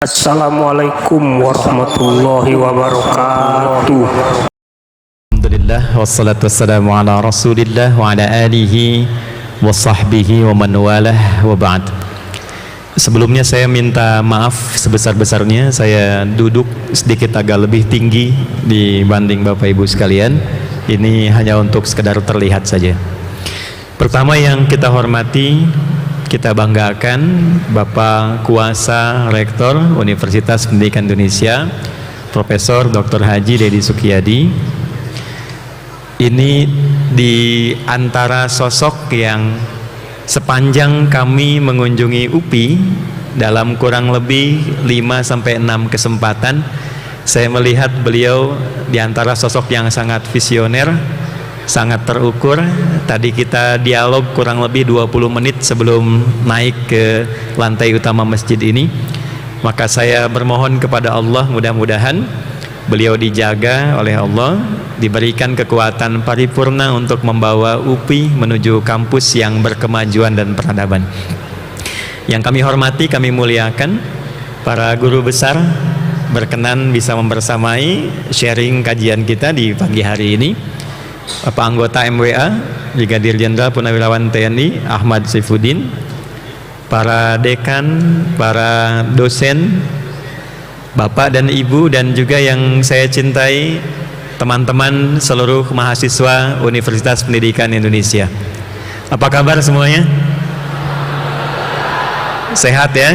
Assalamualaikum warahmatullahi wabarakatuh. Alhamdulillah wassalatu wassalamu ala Rasulillah wa ala alihi wa sahbihi wa man walah wa ba'd. Sebelumnya saya minta maaf sebesar-besarnya, saya duduk sedikit agak lebih tinggi dibanding Bapak Ibu sekalian. Ini hanya untuk sekedar terlihat saja. Pertama yang kita hormati, kita banggakan Bapak Kuasa Rektor Universitas Pendidikan Indonesia, Profesor Dr. Haji Dedi Sukiyadi. Ini di antara sosok yang sepanjang kami mengunjungi UPI dalam kurang lebih 5-6 kesempatan, saya melihat beliau di antara sosok yang sangat visioner, sangat terukur. Tadi kita dialog kurang lebih 20 menit sebelum naik ke lantai utama masjid ini. Maka saya bermohon kepada Allah, mudah-mudahan beliau dijaga oleh Allah, diberikan kekuatan paripurna untuk membawa UPI menuju kampus yang berkemajuan dan peradaban. Yang kami hormati, kami muliakan para guru besar berkenan bisa membersamai sharing kajian kita di pagi hari ini. Bapak anggota MWA Brigadir Jenderal Purnawirawan TNI Ahmad Saifuddin, para dekan, para dosen, Bapak dan Ibu, dan juga yang saya cintai teman-teman seluruh mahasiswa Universitas Pendidikan Indonesia. Apa kabar semuanya? Sehat ya?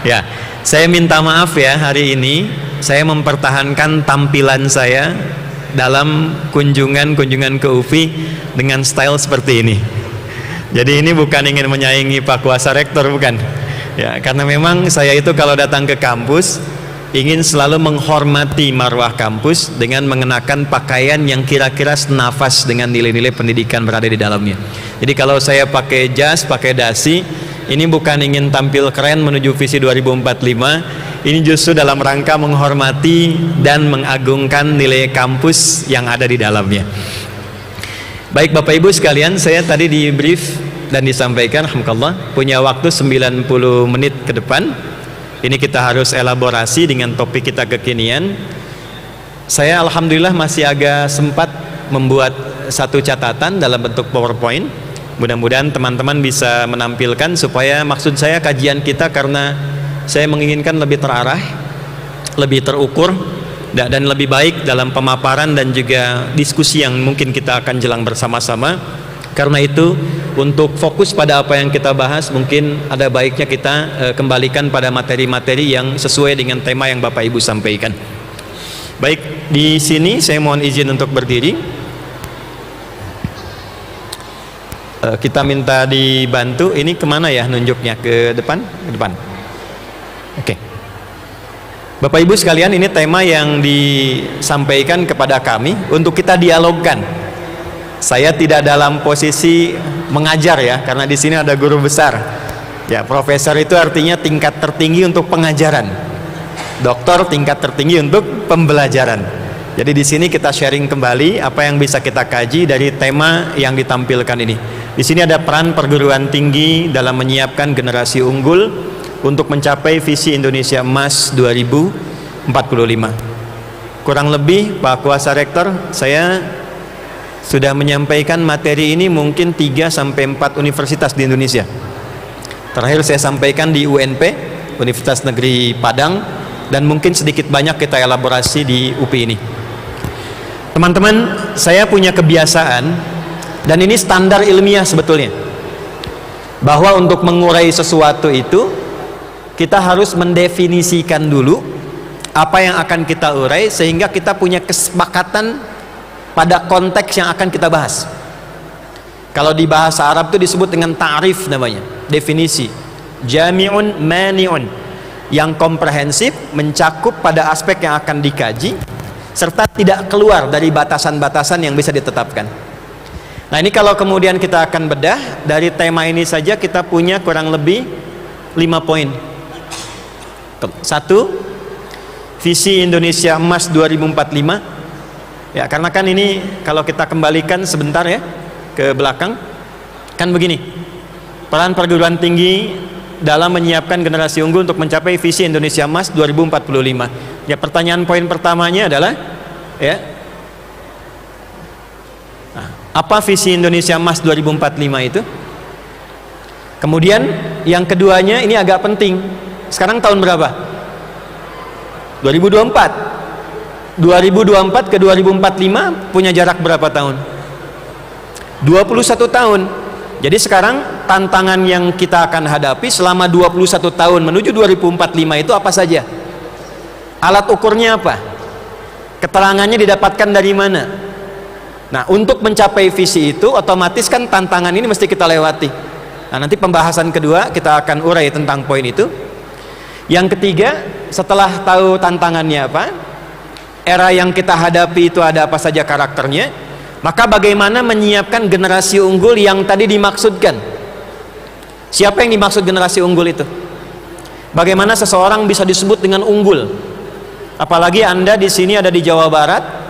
Ya, saya minta maaf ya, hari ini saya mempertahankan tampilan saya dalam kunjungan ke UPI dengan style seperti ini. Jadi ini bukan ingin menyaingi Pak Kuasa Rektor, bukan ya, karena memang saya itu kalau datang ke kampus ingin selalu menghormati marwah kampus dengan mengenakan pakaian yang kira-kira senafas dengan nilai-nilai pendidikan berada di dalamnya. Jadi kalau saya pakai jas, pakai dasi, ini bukan ingin tampil keren menuju visi 2045, ini justru dalam rangka menghormati dan mengagungkan nilai kampus yang ada di dalamnya. Baik Bapak Ibu sekalian, saya tadi di brief dan disampaikan, alhamdulillah, punya waktu 90 menit ke depan. Ini kita harus elaborasi dengan topik kita kekinian. Saya alhamdulillah masih agak sempat membuat satu catatan dalam bentuk PowerPoint. Mudah-mudahan teman-teman bisa menampilkan, supaya maksud saya kajian kita, karena saya menginginkan lebih terarah, lebih terukur, dan lebih baik dalam pemaparan dan juga diskusi yang mungkin kita akan jelang bersama-sama. Karena itu, untuk fokus pada apa yang kita bahas, mungkin ada baiknya kita kembalikan pada materi-materi yang sesuai dengan tema yang Bapak Ibu sampaikan. Baik, di sini saya mohon izin untuk berdiri. Kita minta dibantu. Ini kemana ya nunjuknya? Ke depan? Ke depan. Oke. Bapak Ibu sekalian, ini tema yang disampaikan kepada kami untuk kita dialogkan. Saya tidak dalam posisi mengajar ya, karena di sini ada guru besar. Ya, profesor itu artinya tingkat tertinggi untuk pengajaran. Doktor tingkat tertinggi untuk pembelajaran. Jadi di sini kita sharing kembali apa yang bisa kita kaji dari tema yang ditampilkan ini. Di sini ada peran perguruan tinggi dalam menyiapkan generasi unggul untuk mencapai visi Indonesia Emas 2045. Kurang lebih Pak Kuasa Rektor, saya sudah menyampaikan materi ini mungkin 3-4 universitas di Indonesia. Terakhir saya sampaikan di UNP, Universitas Negeri Padang, dan mungkin sedikit banyak kita elaborasi di UPI ini. Teman-teman, saya punya kebiasaan, dan ini standar ilmiah sebetulnya, bahwa untuk mengurai sesuatu itu kita harus mendefinisikan dulu apa yang akan kita urai, sehingga kita punya kesepakatan pada konteks yang akan kita bahas. Kalau di bahasa Arab itu disebut dengan ta'rif namanya, definisi. Jami'un mani'un, yang komprehensif, mencakup pada aspek yang akan dikaji, serta tidak keluar dari batasan-batasan yang bisa ditetapkan. Nah, ini kalau kemudian kita akan bedah dari tema ini saja, kita punya kurang lebih 5 poin. 1, visi Indonesia Emas 2045. Ya, karena kan ini kalau kita kembalikan sebentar ya ke belakang, kan begini, peran perguruan tinggi dalam menyiapkan generasi unggul untuk mencapai visi Indonesia Emas 2045. Ya, pertanyaan poin pertamanya adalah ya, apa visi Indonesia Emas 2045 itu? Kemudian yang keduanya ini agak penting. Sekarang tahun berapa? 2024. 2024 ke 2045 punya jarak berapa tahun? 21 tahun. Jadi sekarang tantangan yang kita akan hadapi selama 21 tahun menuju 2045 itu apa saja? Alat ukurnya apa? Keterangannya didapatkan dari mana? Nah, untuk mencapai visi itu otomatis kan tantangan ini mesti kita lewati. Nah, nanti pembahasan kedua kita akan urai tentang poin itu. Yang ketiga, setelah tahu tantangannya apa, era yang kita hadapi itu ada apa saja karakternya, maka bagaimana menyiapkan generasi unggul yang tadi dimaksudkan. Siapa yang dimaksud generasi unggul itu? Bagaimana seseorang bisa disebut dengan unggul? Apalagi Anda di sini ada di Jawa Barat.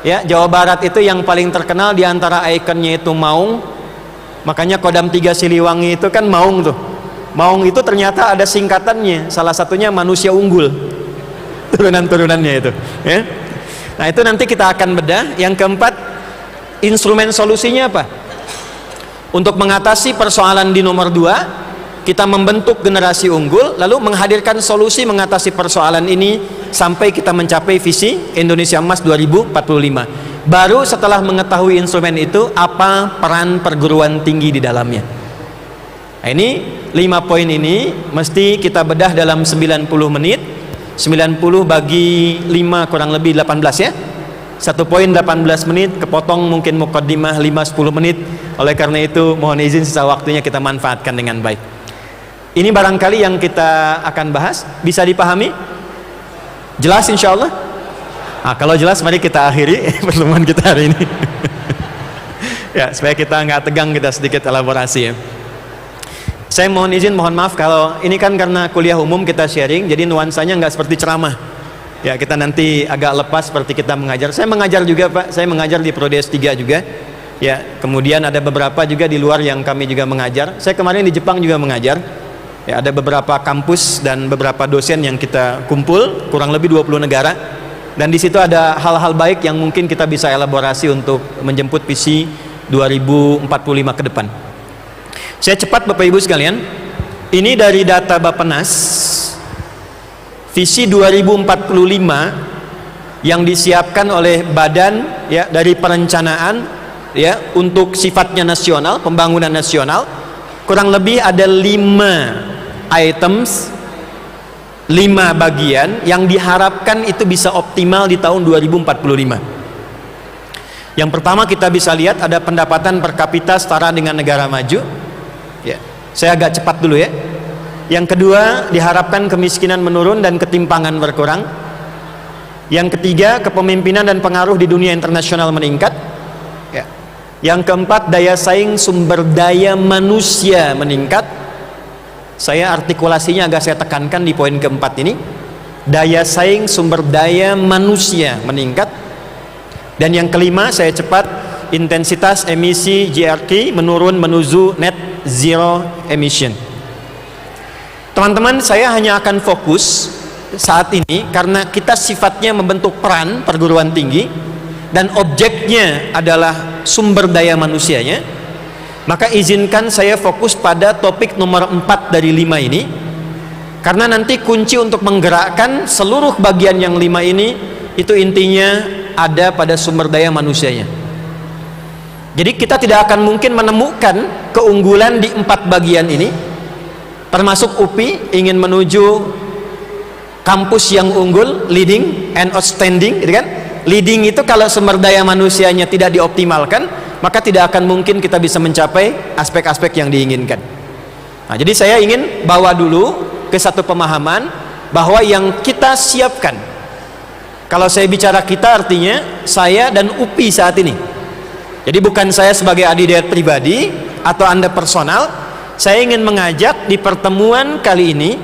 Ya, Jawa Barat itu yang paling terkenal di antara ikonnya itu Maung. Makanya Kodam 3 Siliwangi itu kan Maung tuh. Maung itu ternyata ada singkatannya. Salah satunya manusia unggul. Turunan-turunannya itu, ya. Nah, itu nanti kita akan bedah. Yang keempat, instrumen solusinya apa? Untuk mengatasi persoalan di nomor 2, kita membentuk generasi unggul, lalu menghadirkan solusi mengatasi persoalan ini sampai kita mencapai visi Indonesia Emas 2045. Baru setelah mengetahui instrumen itu, apa peran perguruan tinggi di dalamnya. Nah, ini 5 poin ini mesti kita bedah dalam 90 menit. 90 bagi 5 kurang lebih 18 ya. 1 poin 18 menit, kepotong mungkin mukaddimah 5-10 menit. Oleh karena itu mohon izin sisa waktunya kita manfaatkan dengan baik. Ini barangkali yang kita akan bahas. Bisa dipahami? Jelas insya Allah? Nah, kalau jelas mari kita akhiri pertemuan kita hari ini. Ya, supaya kita nggak tegang, kita sedikit elaborasi ya. Saya mohon izin, mohon maaf kalau ini kan karena kuliah umum kita sharing, jadi nuansanya nggak seperti ceramah. Ya, kita nanti agak lepas seperti kita mengajar. Saya mengajar juga Pak, saya mengajar di Prodi S3 juga. Ya, kemudian ada beberapa juga di luar yang kami juga mengajar. Saya kemarin di Jepang juga mengajar. Ya, ada beberapa kampus dan beberapa dosen yang kita kumpul, kurang lebih 20 negara. Dan di situ ada hal-hal baik yang mungkin kita bisa elaborasi untuk menjemput visi 2045 ke depan. Saya cepat Bapak Ibu sekalian. Ini dari data Bappenas. Visi 2045 yang disiapkan oleh badan ya dari perencanaan ya untuk sifatnya nasional, pembangunan nasional, kurang lebih ada 5 items, 5 bagian yang diharapkan itu bisa optimal di tahun 2045. Yang pertama kita bisa lihat ada pendapatan per kapita setara dengan negara maju. Ya, saya agak cepat dulu ya. Yang kedua, diharapkan kemiskinan menurun dan ketimpangan berkurang. Yang ketiga, kepemimpinan dan pengaruh di dunia internasional meningkat. Ya. Yang keempat, daya saing sumber daya manusia meningkat. Saya artikulasinya agak saya tekankan di poin keempat ini. Daya saing sumber daya manusia meningkat. Dan yang kelima, saya cepat, intensitas emisi GRK menurun menuju net zero emission. Teman-teman, saya hanya akan fokus saat ini karena kita sifatnya membentuk peran perguruan tinggi dan objeknya adalah sumber daya manusianya. Maka izinkan saya fokus pada topik nomor 4 dari 5 ini, karena nanti kunci untuk menggerakkan seluruh bagian yang 5 ini itu intinya ada pada sumber daya manusianya. Jadi kita tidak akan mungkin menemukan keunggulan di 4 bagian ini, termasuk UPI ingin menuju kampus yang unggul, leading and outstanding, gitu kan? Leading itu kalau sumber daya manusianya tidak dioptimalkan, maka tidak akan mungkin kita bisa mencapai aspek-aspek yang diinginkan. Nah, jadi saya ingin bawa dulu ke satu pemahaman bahwa yang kita siapkan, kalau saya bicara kita artinya saya dan UPI saat ini. Jadi bukan saya sebagai adidat pribadi atau Anda personal. Saya ingin mengajak di pertemuan kali ini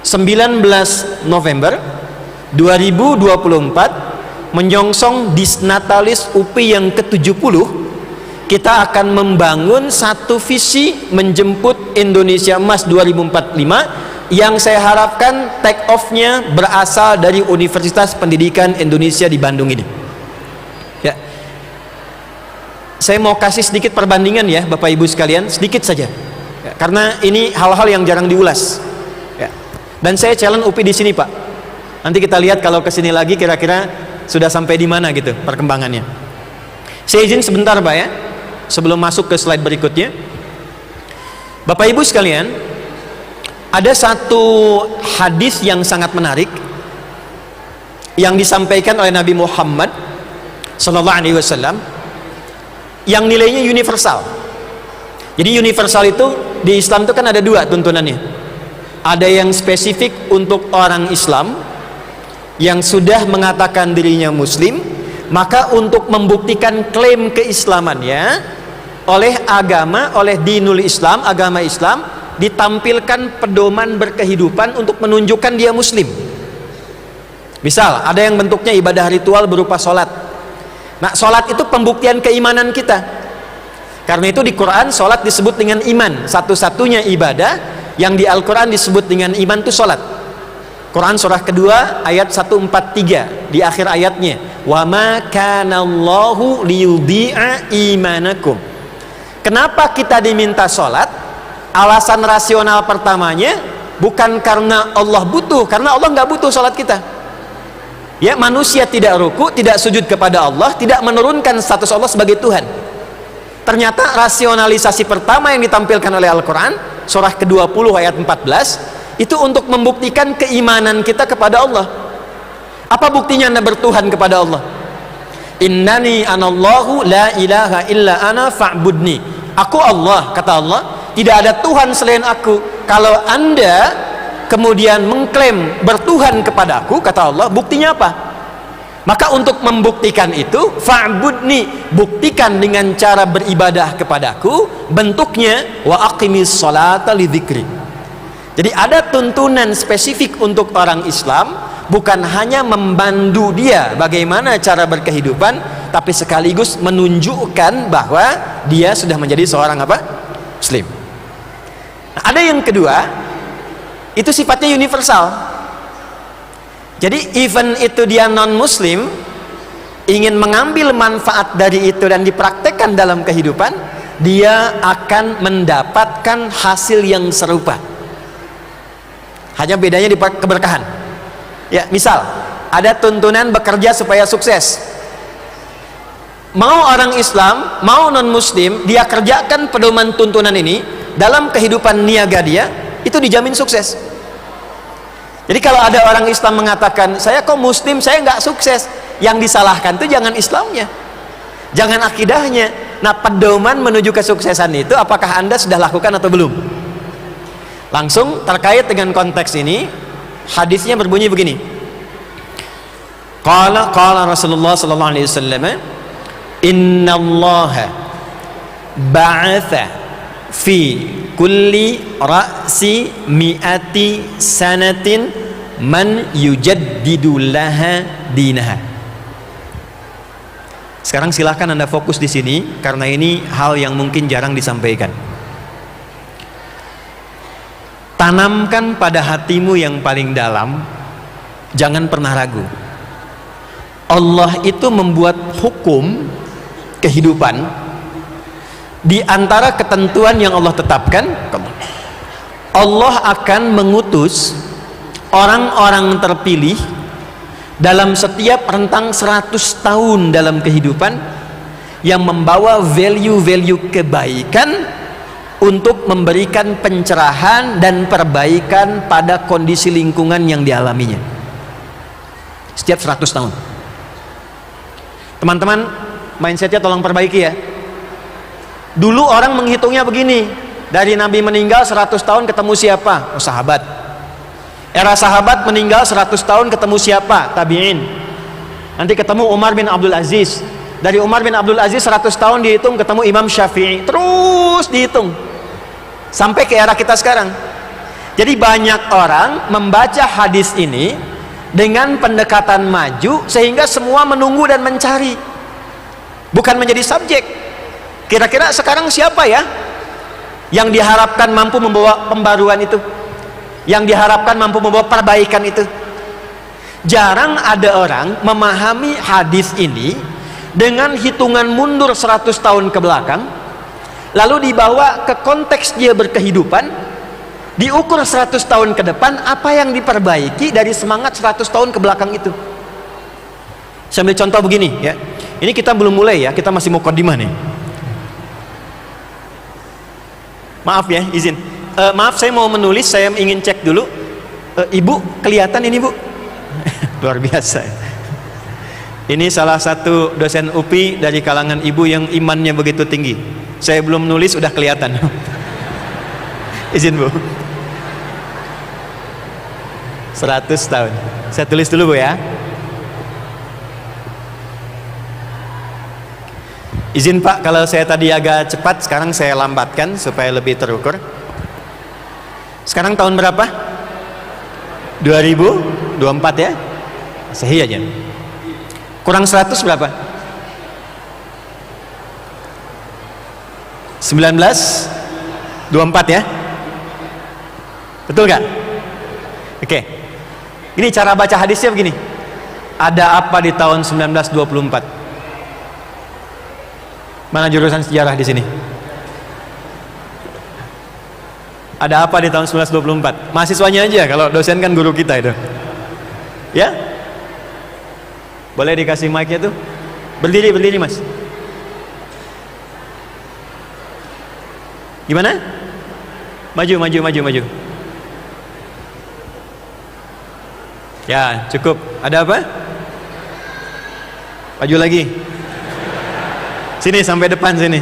19 November 2024 menyongsong Disnatalis UPI yang ke-70 kita akan membangun satu visi menjemput Indonesia Emas 2045 yang saya harapkan take off-nya berasal dari Universitas Pendidikan Indonesia di Bandung ini. Ya. Saya mau kasih sedikit perbandingan ya Bapak Ibu sekalian, sedikit saja. Ya, karena ini hal-hal yang jarang diulas. Ya. Dan saya challenge UPI di sini Pak. Nanti kita lihat kalau ke sini lagi kira-kira sudah sampai di mana gitu perkembangannya. Saya izin sebentar Pak ya, sebelum masuk ke slide berikutnya. Bapak Ibu sekalian, ada satu hadis yang sangat menarik yang disampaikan oleh Nabi Muhammad sallallahu alaihi wasallam yang nilainya universal. Jadi universal itu di Islam itu kan ada dua tuntunannya. Ada yang spesifik untuk orang Islam yang sudah mengatakan dirinya muslim, maka untuk membuktikan klaim keislamannya oleh agama, oleh dinul Islam, agama Islam, ditampilkan pedoman berkehidupan untuk menunjukkan dia muslim. Misal ada yang bentuknya ibadah ritual berupa sholat. Nah, sholat itu pembuktian keimanan kita. Karena itu di Quran sholat disebut dengan iman. Satu-satunya ibadah yang di Al-Quran disebut dengan iman itu sholat. Quran surah kedua ayat 143 di akhir ayatnya, wa ma kana Allahu liyudhi'a imanakum. Kenapa kita diminta sholat? Alasan rasional pertamanya bukan karena Allah butuh, karena Allah nggak butuh sholat kita. Ya, manusia tidak ruku, tidak sujud kepada Allah, tidak menurunkan status Allah sebagai Tuhan. Ternyata rasionalisasi pertama yang ditampilkan oleh Al-Quran surah ke-20 ayat 14 itu untuk membuktikan keimanan kita kepada Allah. Apa buktinya Anda bertuhan kepada Allah? Innani anallahu la ilaha illa ana fa'budni. Aku Allah, kata Allah, tidak ada Tuhan selain aku. Kalau Anda kemudian mengklaim bertuhan kepada aku, kata Allah, buktinya apa? Maka untuk membuktikan itu, fa'budni, buktikan dengan cara beribadah kepadaku, bentuknya wa aqimis sholata li dzikri. Jadi ada tuntunan spesifik untuk orang Islam, bukan hanya membantu dia bagaimana cara berkehidupan, tapi sekaligus menunjukkan bahwa dia sudah menjadi seorang apa? Muslim. Nah, ada yang kedua, itu sifatnya universal. Jadi even itu dia non muslim, ingin mengambil manfaat dari itu dan dipraktekkan dalam kehidupan, dia akan mendapatkan hasil yang serupa. Hanya bedanya di keberkahan. Ya, misal ada tuntunan bekerja supaya sukses. Mau orang Islam, mau non muslim, dia kerjakan pedoman tuntunan ini dalam kehidupan niaga dia, itu dijamin sukses. Jadi kalau ada orang Islam mengatakan, saya kok muslim, saya nggak sukses, yang disalahkan itu jangan Islamnya, jangan akidahnya. Nah, pedoman menuju kesuksesan itu apakah Anda sudah lakukan atau belum? Langsung terkait dengan konteks ini, hadisnya berbunyi begini. Qala Rasulullah sallallahu alaihi wasallam, innallaha ba'atha fi kulli ra'si mi'ati sanatin man yujaddidu laha dinaha. Sekarang silahkan Anda fokus di sini karena ini hal yang mungkin jarang disampaikan. Tanamkan pada hatimu yang paling dalam, jangan pernah ragu. Allah itu membuat hukum kehidupan di antara ketentuan yang Allah tetapkan. Allah akan mengutus orang-orang terpilih dalam setiap rentang 100 tahun dalam kehidupan yang membawa value-value kebaikan untuk memberikan pencerahan dan perbaikan pada kondisi lingkungan yang dialaminya setiap 100 tahun. Teman-teman, mindsetnya tolong perbaiki ya. Dulu orang menghitungnya begini, dari Nabi meninggal 100 tahun ketemu siapa? Oh, sahabat. Era sahabat meninggal 100 tahun ketemu siapa? Tabi'in. Nanti ketemu Umar bin Abdul Aziz. Dari Umar bin Abdul Aziz 100 tahun dihitung ketemu Imam Syafi'i. Terus dihitung sampai ke era kita sekarang. Jadi banyak orang membaca hadis ini dengan pendekatan maju sehingga semua menunggu dan mencari, bukan menjadi subjek. Kira-kira sekarang siapa ya yang diharapkan mampu membawa pembaruan itu, yang diharapkan mampu membawa perbaikan itu? Jarang ada orang memahami hadis ini dengan hitungan mundur 100 tahun ke belakang, lalu dibawa ke konteks dia berkehidupan, diukur 100 tahun ke depan, apa yang diperbaiki dari semangat 100 tahun ke belakang itu. Saya ambil contoh begini ya, ini kita belum mulai ya, kita masih mau mukadimah nih. Maaf ya, izin. Maaf, saya mau menulis, saya ingin cek dulu. Ibu, kelihatan ini Bu? Luar biasa. Ini salah satu dosen UPI dari kalangan ibu yang imannya begitu tinggi. Saya belum nulis udah kelihatan. Izin Bu. 100 tahun. Saya tulis dulu Bu ya. Izin Pak, kalau saya tadi agak cepat, sekarang saya lambatkan supaya lebih terukur. Sekarang tahun berapa? 2024 ya? Sahih aja. Kurang 100 berapa? 1924 ya? Betul gak? Oke. Ini cara baca hadisnya begini. Ada apa di tahun 1924? Mana jurusan sejarah di sini? Ada apa di tahun 1924? Mahasiswanya aja, kalau dosen kan guru kita itu. Ya? Boleh dikasih mic-nya tuh? Berdiri Mas. Gimana? Maju. Ya, cukup. Ada apa? Maju lagi. Sini sampai depan sini.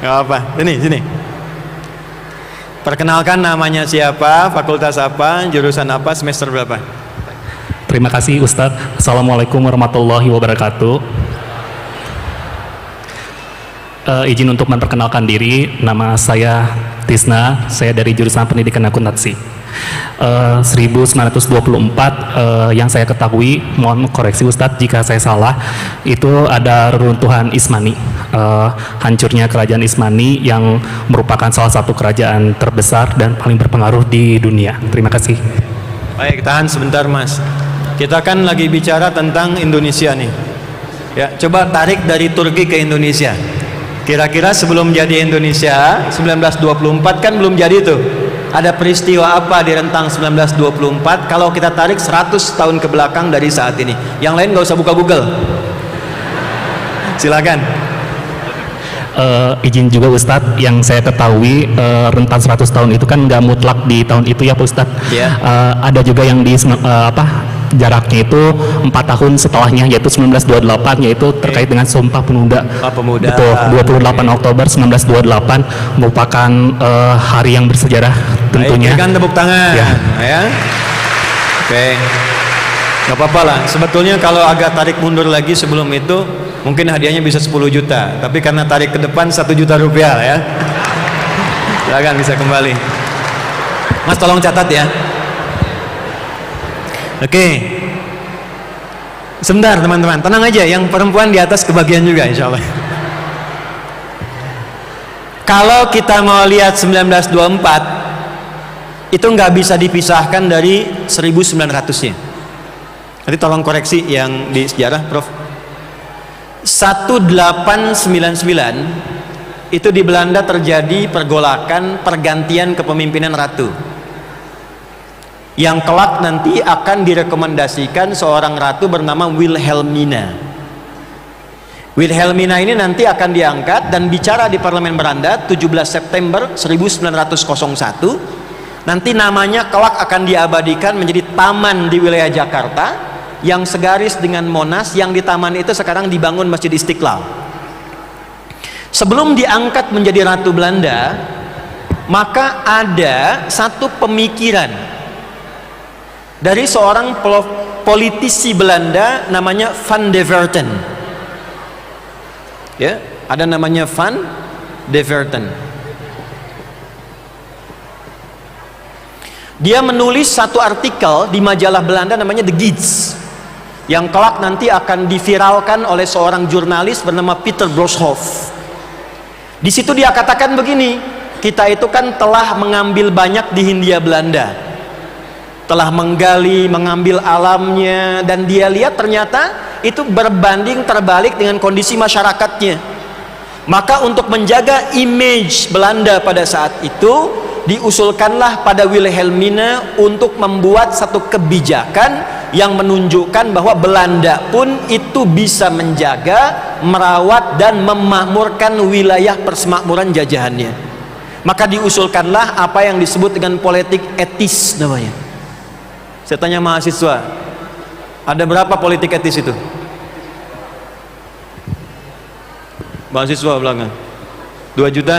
Gak apa. Sini. Perkenalkan namanya siapa, fakultas apa, jurusan apa, semester berapa? Terima kasih Ustadz. Assalamualaikum warahmatullahi wabarakatuh. Izin untuk memperkenalkan diri. Nama saya Tisna. Saya dari jurusan Pendidikan Akuntansi. 1924 yang saya ketahui, mohon koreksi Ustadz jika saya salah, itu ada reruntuhan Ismani, hancurnya kerajaan Ismani yang merupakan salah satu kerajaan terbesar dan paling berpengaruh di dunia. Terima kasih. Baik, tahan sebentar Mas. Kita kan lagi bicara tentang Indonesia nih. Ya, coba tarik dari Turki ke Indonesia. Kira-kira sebelum jadi Indonesia 1924 kan belum jadi tuh. Ada peristiwa apa di rentang 1924 kalau kita tarik 100 tahun ke belakang dari saat ini? Yang lain gak usah buka Google. Silakan. Izin juga Ustadz, yang saya ketahui rentang 100 tahun itu kan nggak mutlak di tahun itu ya Pak Ustadz. Yeah. Ada juga yang di jaraknya itu 4 tahun setelahnya, yaitu 1928, yaitu terkait dengan Sumpah Pemuda. Pemuda. Betul, 28 Oktober 1928 merupakan hari yang bersejarah tentunya. Berikan tepuk tangan. Ya. Oke. Gak apa-apa lah. Sebetulnya kalau agak tarik mundur lagi sebelum itu, mungkin hadiahnya bisa 10 juta. Tapi karena tarik ke depan 1 juta rupiah ya. Silakan bisa kembali. Mas tolong catat ya. Oke. Sebentar teman-teman, tenang aja, yang perempuan di atas kebagian juga insya Allah. Kalau kita mau lihat 1924, itu nggak bisa dipisahkan dari 1900-nya. Nanti tolong koreksi yang di sejarah Prof. 1899 itu di Belanda terjadi pergolakan pergantian kepemimpinan ratu, yang kelak nanti akan direkomendasikan seorang ratu bernama Wilhelmina. Wilhelmina ini nanti akan diangkat dan bicara di parlemen Belanda 17 September 1901. Nanti namanya kelak akan diabadikan menjadi taman di wilayah Jakarta yang segaris dengan Monas, yang di taman itu sekarang dibangun Masjid Istiqlal. Sebelum diangkat menjadi ratu Belanda, maka ada satu pemikiran dari seorang politisi Belanda namanya Van de Verten. Ya, ada namanya Van de Verten. Dia menulis satu artikel di majalah Belanda namanya The Gids, yang kelak nanti akan diviralkan oleh seorang jurnalis bernama Peter Broshoff. Di situ dia katakan begini, kita itu kan telah mengambil banyak di Hindia Belanda, telah menggali, mengambil alamnya, dan dia lihat ternyata itu berbanding terbalik dengan kondisi masyarakatnya. Maka untuk menjaga image Belanda pada saat itu, diusulkanlah pada Wilhelmina untuk membuat satu kebijakan yang menunjukkan bahwa Belanda pun itu bisa menjaga, merawat dan memakmurkan wilayah persemakmuran jajahannya. Maka diusulkanlah apa yang disebut dengan politik etis namanya. Saya tanya mahasiswa, ada berapa politik etis itu? Mahasiswa belakang 2 juta,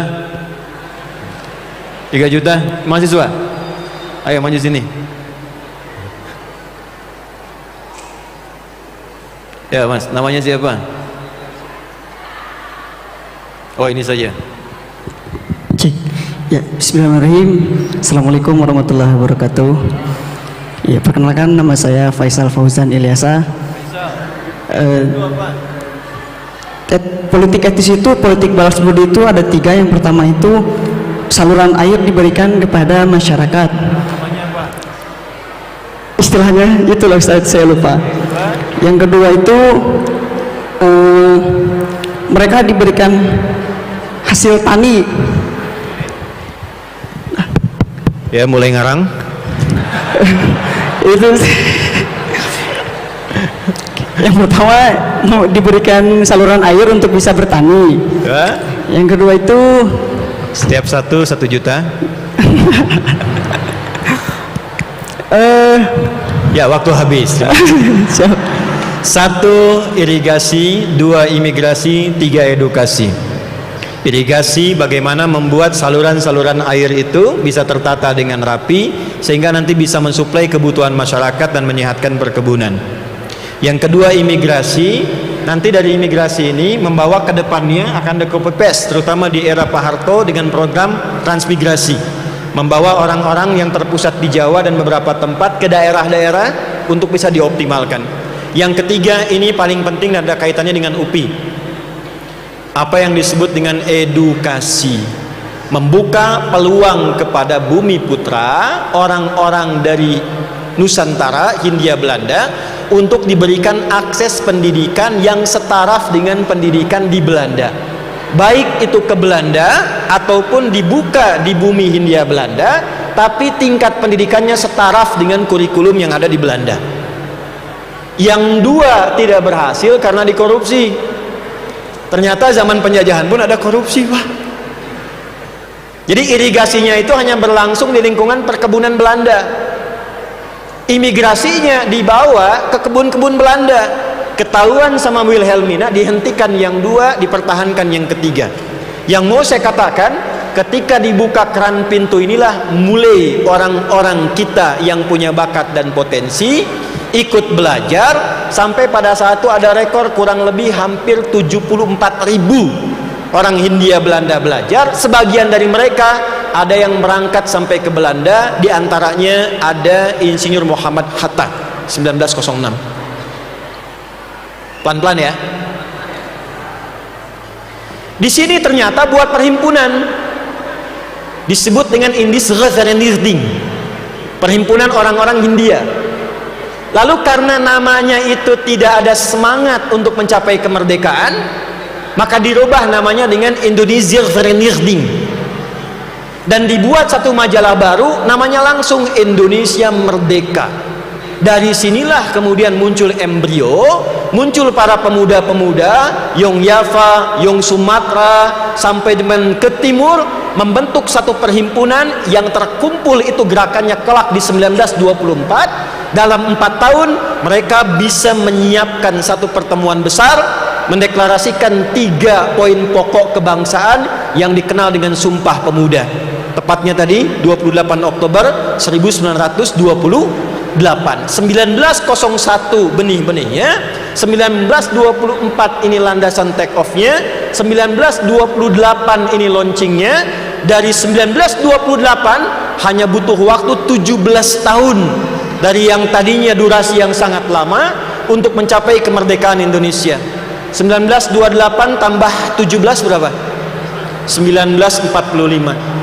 3 juta mahasiswa, ayo maju sini. Ya mas, namanya siapa? Oh ini saja. Cik. Ya, bismillahirrahmanirrahim. Assalamualaikum warahmatullahi wabarakatuh. Ya, perkenalkan nama saya Faisal Fauzan Ilyasa. Politik etis itu, politik balas budi itu ada 3. Yang pertama itu saluran air diberikan kepada masyarakat. Istilahnya itulah Ustaz, saya lupa. Yang kedua itu mereka diberikan hasil tani. Ya mulai ngarang. Itu yang pertama mau diberikan saluran air untuk bisa bertani. Ya. Yang kedua itu Setiap 1 juta. Ya waktu habis. 1 irigasi, 2 imigrasi, 3 edukasi. Irigasi bagaimana membuat saluran-saluran air itu bisa tertata dengan rapi sehingga nanti bisa mensuplai kebutuhan masyarakat dan menyehatkan perkebunan. Yang kedua imigrasi, nanti dari imigrasi ini membawa ke depannya akan ada copy paste, terutama di era Pak Harto dengan program transmigrasi, membawa orang-orang yang terpusat di Jawa dan beberapa tempat ke daerah-daerah untuk bisa dioptimalkan. Yang ketiga ini paling penting dan ada kaitannya dengan UPI, apa yang disebut dengan edukasi, membuka peluang kepada bumi putra, orang-orang dari Nusantara, Hindia Belanda, untuk diberikan akses pendidikan yang setaraf dengan pendidikan di Belanda, baik itu ke Belanda ataupun dibuka di bumi Hindia Belanda, tapi tingkat pendidikannya setaraf dengan kurikulum yang ada di Belanda. Yang 2 tidak berhasil karena dikorupsi. Ternyata zaman penjajahan pun ada korupsi, Pak. Jadi irigasinya itu hanya berlangsung di lingkungan perkebunan Belanda. Imigrasinya dibawa ke kebun-kebun Belanda. Ketahuan sama Wilhelmina, dihentikan yang 2, dipertahankan yang ketiga. Yang mau saya katakan, ketika dibuka keran pintu inilah mulai orang-orang kita yang punya bakat dan potensi ikut belajar, sampai pada saat itu ada rekor kurang lebih hampir 74.000 orang Hindia Belanda belajar. Sebagian dari mereka ada yang berangkat sampai ke Belanda, diantaranya ada Insinyur Muhammad Hatta 1906. Pelan-pelan ya. Di sini ternyata buat perhimpunan disebut dengan Indisrevereniging, perhimpunan orang-orang Hindia. Lalu karena namanya itu tidak ada semangat untuk mencapai kemerdekaan, maka dirubah namanya dengan Indonesia Vereniging, dan dibuat satu majalah baru namanya langsung Indonesia Merdeka. Dari sinilah kemudian muncul embrio, muncul para pemuda-pemuda Yong Java, Yong Sumatera sampai dengan ke timur, membentuk satu perhimpunan yang terkumpul itu gerakannya kelak di 1924. Dalam 4 tahun mereka bisa menyiapkan satu pertemuan besar, mendeklarasikan 3 poin pokok kebangsaan yang dikenal dengan Sumpah Pemuda. Tepatnya tadi 28 Oktober 1928. 1901 benih-benihnya, 1924 ini landasan take off-nya, 1928 ini launchingnya. Dari 1928 hanya butuh waktu 17 tahun dari yang tadinya durasi yang sangat lama untuk mencapai kemerdekaan Indonesia. 1928 tambah 17 berapa? 1945.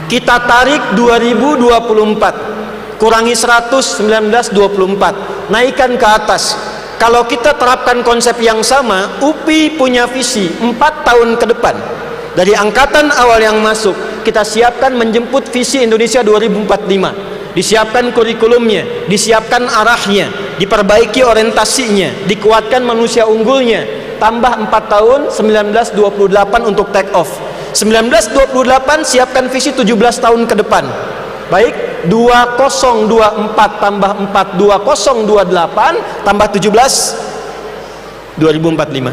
Kita tarik 2024, kurangi 100, 1924, naikkan ke atas. Kalau kita terapkan konsep yang sama, UPI punya visi 4 tahun ke depan. Dari angkatan awal yang masuk, kita siapkan menjemput visi Indonesia 2045. Disiapkan kurikulumnya, disiapkan arahnya, diperbaiki orientasinya, dikuatkan manusia unggulnya. Tambah 4 tahun, 1928 untuk take off. 1928 siapkan visi 17 tahun ke depan. Baik, 2024 tambah 4, 2028 tambah 17, 2045.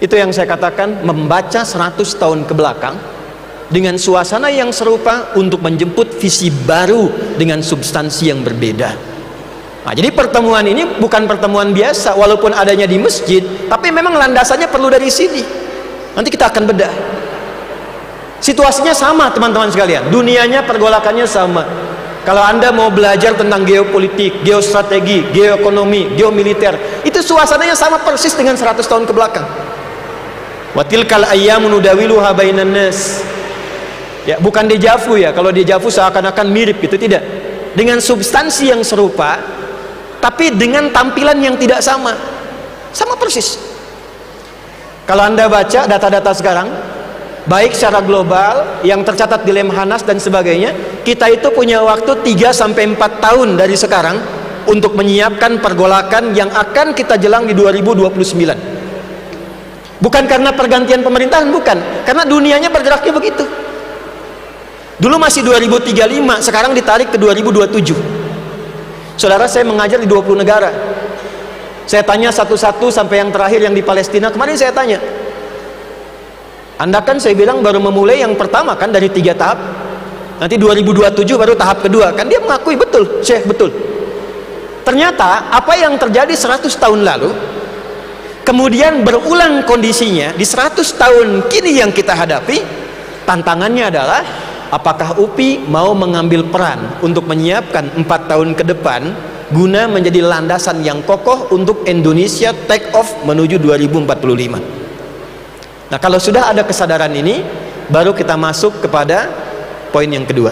Itu yang saya katakan, membaca 100 tahun ke belakang dengan suasana yang serupa untuk menjemput visi baru dengan substansi yang berbeda. Nah, jadi pertemuan ini bukan pertemuan biasa, walaupun adanya di masjid, tapi memang landasannya perlu dari sini. Nanti kita akan bedah. Situasinya sama teman-teman sekalian, dunianya pergolakannya sama. Kalau Anda mau belajar tentang geopolitik, geostrategi, geoekonomi, geomiliter, itu suasananya sama persis dengan 100 tahun ke belakang. Wa tilkal ayyamu nudawiluha bainan nas. Ya, bukan dejavu ya. Kalau dejavu seakan-akan mirip gitu, tidak. Dengan substansi yang serupa, tapi dengan tampilan yang tidak sama. Sama persis. Kalau Anda baca data-data sekarang, baik secara global yang tercatat di Lemhanas dan sebagainya, kita itu punya waktu 3-4 tahun dari sekarang untuk menyiapkan pergolakan yang akan kita jelang di 2029. Bukan karena pergantian pemerintahan, bukan, karena dunianya bergeraknya begitu. Dulu masih 2035, sekarang ditarik ke 2027. Saudara, saya mengajar di 20 negara. Saya tanya satu-satu sampai yang terakhir yang di Palestina. Kemarin saya tanya, Anda kan saya bilang baru memulai yang pertama kan dari 3 tahap. Nanti 2027 baru tahap kedua. Kan dia mengakui, betul, Syekh, betul. Ternyata apa yang terjadi 100 tahun lalu, kemudian berulang kondisinya di 100 tahun kini yang kita hadapi. Tantangannya adalah, apakah UPI mau mengambil peran untuk menyiapkan 4 tahun ke depan guna menjadi landasan yang kokoh untuk Indonesia take off menuju 2045. Nah, kalau sudah ada kesadaran ini, baru kita masuk kepada poin yang kedua.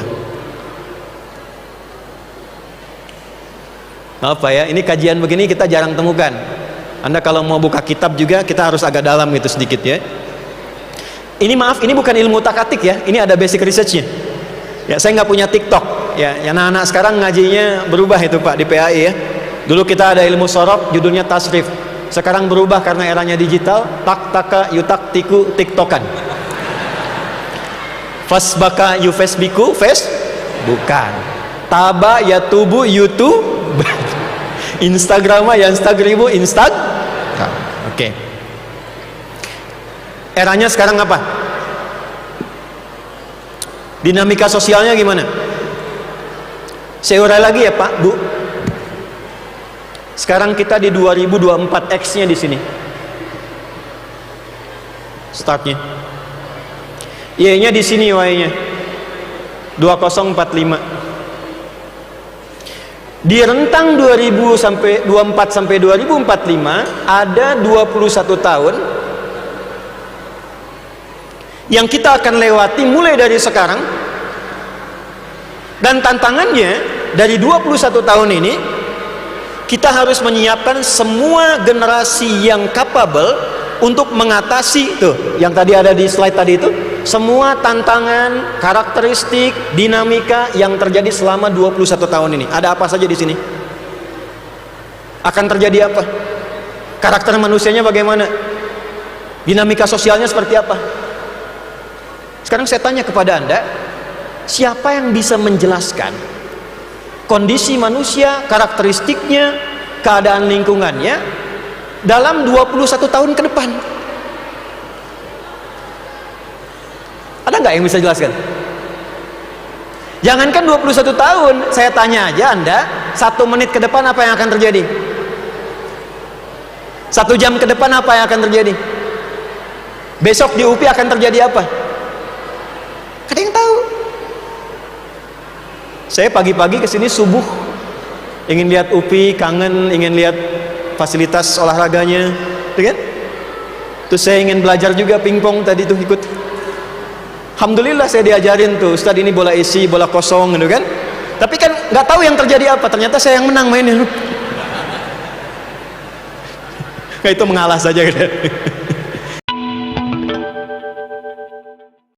Apa ya, ini kajian begini kita jarang temukan. Anda kalau mau buka kitab juga kita harus agak dalam gitu sedikit ya. Ini maaf, ini bukan ilmu takatik ya, ini ada basic researchnya. Ya, saya nggak punya TikTok. Ya, yang anak-anak sekarang ngajinya berubah itu Pak di PAI ya. Dulu kita ada ilmu sorok, judulnya tasrif. Sekarang berubah karena eranya digital, tak taka yutak tiku tiktokan. Fasbaka yufesbiku fes, bukan. Taba ya tubu YouTube, Instagrama ya Instagrimu Instag. Oke. Eranya sekarang apa? Dinamika sosialnya gimana? Saya urai lagi ya Pak, Bu. Sekarang kita di 2024, X-nya di sini. Startnya. Y-nya di sini, Y-nya. 2045. Di rentang 2024 sampai 2045 ada 21 tahun yang kita akan lewati mulai dari sekarang. Dan tantangannya dari 21 tahun ini, kita harus menyiapkan semua generasi yang capable untuk mengatasi tuh yang tadi ada di slide tadi itu, semua tantangan, karakteristik, dinamika yang terjadi selama 21 tahun ini. Ada apa saja di sini? Akan terjadi apa? Karakter manusianya bagaimana? Dinamika sosialnya seperti apa? Sekarang saya tanya kepada Anda, siapa yang bisa menjelaskan kondisi manusia, karakteristiknya, keadaan lingkungannya dalam 21 tahun ke depan? Ada nggak yang bisa jelaskan? Jangankan 21 tahun, saya tanya aja Anda, 1 menit ke depan apa yang akan terjadi? 1 jam ke depan apa yang akan terjadi? Besok di UPI akan terjadi apa? Ada yang tahu? Saya pagi-pagi kesini subuh, ingin lihat UPI, kangen, ingin lihat fasilitas olahraganya, kan? Terus saya ingin belajar juga pingpong tadi tuh ikut. Alhamdulillah saya diajarin tuh, Ustadz ini bola isi, bola kosong gitu kan. Tapi kan nggak tahu yang terjadi apa, ternyata saya yang menang mainnya. Nah, itu mengalah saja gitu.